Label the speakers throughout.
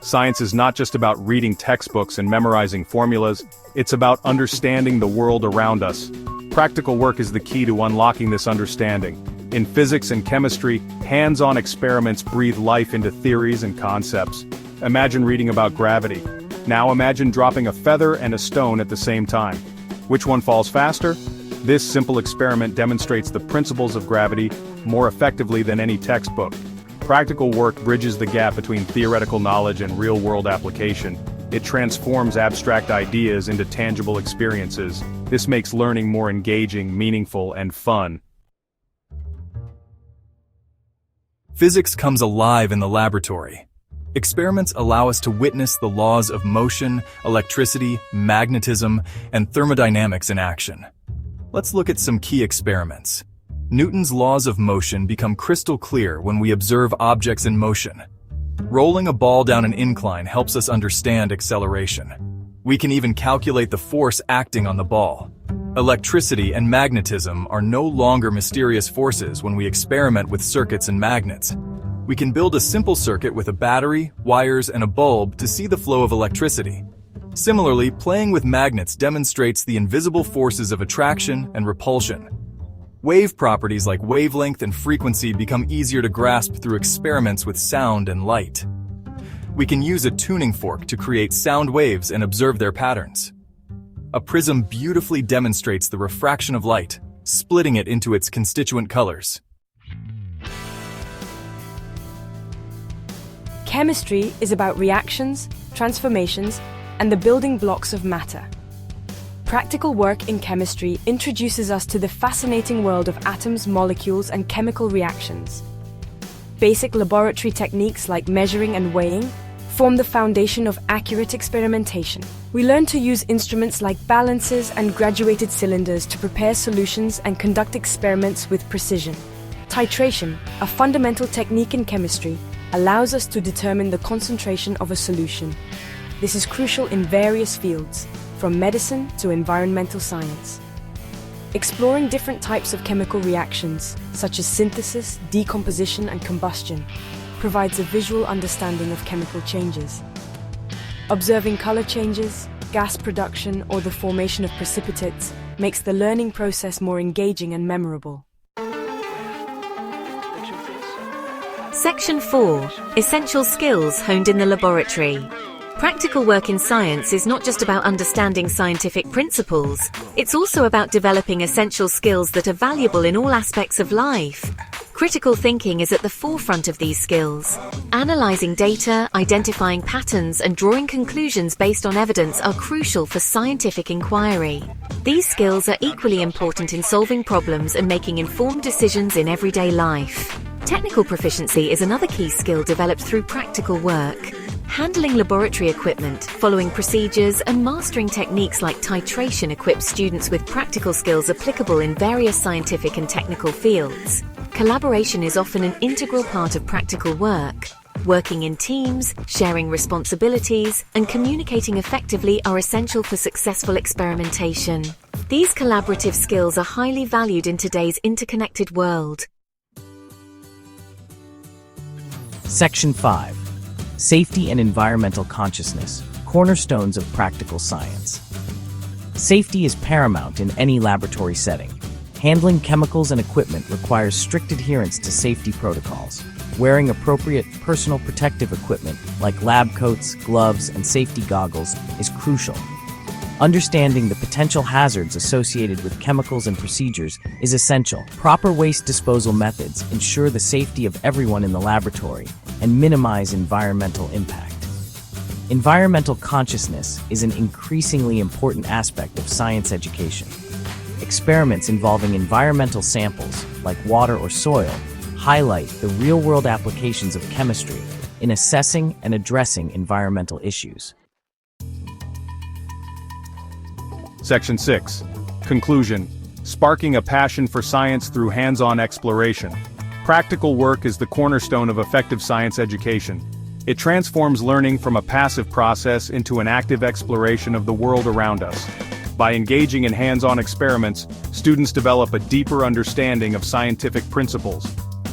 Speaker 1: Science is not just about reading textbooks and memorizing formulas, it's about understanding the world around us. Practical work is the key to unlocking this understanding. In physics and chemistry, hands-on experiments breathe life into theories and concepts. Imagine reading about gravity. Now imagine dropping a feather and a stone at the same time. Which one falls faster? This simple experiment demonstrates the principles of gravity more effectively than any textbook. Practical work bridges the gap between theoretical knowledge and real-world application. It transforms abstract ideas into tangible experiences. This makes learning more engaging, meaningful, and fun.
Speaker 2: Physics comes alive in the laboratory. Experiments allow us to witness the laws of motion, electricity, magnetism, and thermodynamics in action. Let's look at some key experiments. Newton's laws of motion become crystal clear when we observe objects in motion. Rolling a ball down an incline helps us understand acceleration. We can even calculate the force acting on the ball. Electricity and magnetism are no longer mysterious forces when we experiment with circuits and magnets. We can build a simple circuit with a battery, wires, and a bulb to see the flow of electricity. Similarly, playing with magnets demonstrates the invisible forces of attraction and repulsion. Wave properties like wavelength and frequency become easier to grasp through experiments with sound and light. We can use a tuning fork to create sound waves and observe their patterns. A prism beautifully demonstrates the refraction of light, splitting it into its constituent colors.
Speaker 3: Chemistry is about reactions, transformations, and the building blocks of matter. Practical work in chemistry introduces us to the fascinating world of atoms, molecules, and chemical reactions. Basic laboratory techniques like measuring and weighing form the foundation of accurate experimentation. We learn to use instruments like balancers and graduated cylinders to prepare solutions and conduct experiments with precision. Titration, a fundamental technique in chemistry, allows us to determine the concentration of a solution. This is crucial in various fields, from medicine to environmental science. Exploring different types of chemical reactions, such as synthesis, decomposition, and combustion, provides a visual understanding of chemical changes. Observing color changes, gas production, or the formation of precipitates makes the learning process more engaging and memorable.
Speaker 4: Section 4. Essential skills honed in the laboratory. Practical work in science is not just about understanding scientific principles, it's also about developing essential skills that are valuable in all aspects of life. Critical thinking is at the forefront of these skills. Analyzing data, identifying patterns, and drawing conclusions based on evidence are crucial for scientific inquiry. These skills are equally important in solving problems and making informed decisions in everyday life. Technical proficiency is another key skill developed through practical work. Handling laboratory equipment, following procedures, and mastering techniques like titration equips students with practical skills applicable in various scientific and technical fields. Collaboration is often an integral part of practical work. Working in teams, sharing responsibilities, and communicating effectively are essential for successful experimentation. These collaborative skills are highly valued in today's interconnected world.
Speaker 5: Section 5. Safety and environmental consciousness, cornerstones of practical science. Safety is paramount in any laboratory setting. Handling chemicals and equipment requires strict adherence to safety protocols. Wearing appropriate personal protective equipment like lab coats, gloves, and safety goggles is crucial. Understanding the potential hazards associated with chemicals and procedures is essential. Proper waste disposal methods ensure the safety of everyone in the laboratory and minimize environmental impact. Environmental consciousness is an increasingly important aspect of science education. Experiments involving environmental samples, like water or soil, highlight the real-world applications of chemistry in assessing and addressing environmental issues.
Speaker 1: Section 6. Conclusion. Sparking a passion for science through hands-on exploration. Practical work is the cornerstone of effective science education. It transforms learning from a passive process into an active exploration of the world around us. By engaging in hands-on experiments, students develop a deeper understanding of scientific principles,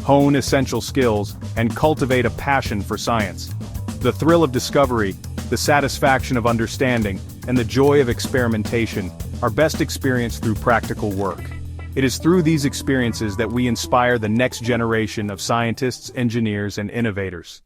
Speaker 1: hone essential skills, and cultivate a passion for science. The thrill of discovery, the satisfaction of understanding, and the joy of experimentation are best experienced through practical work. It is through these experiences that we inspire the next generation of scientists, engineers, and innovators.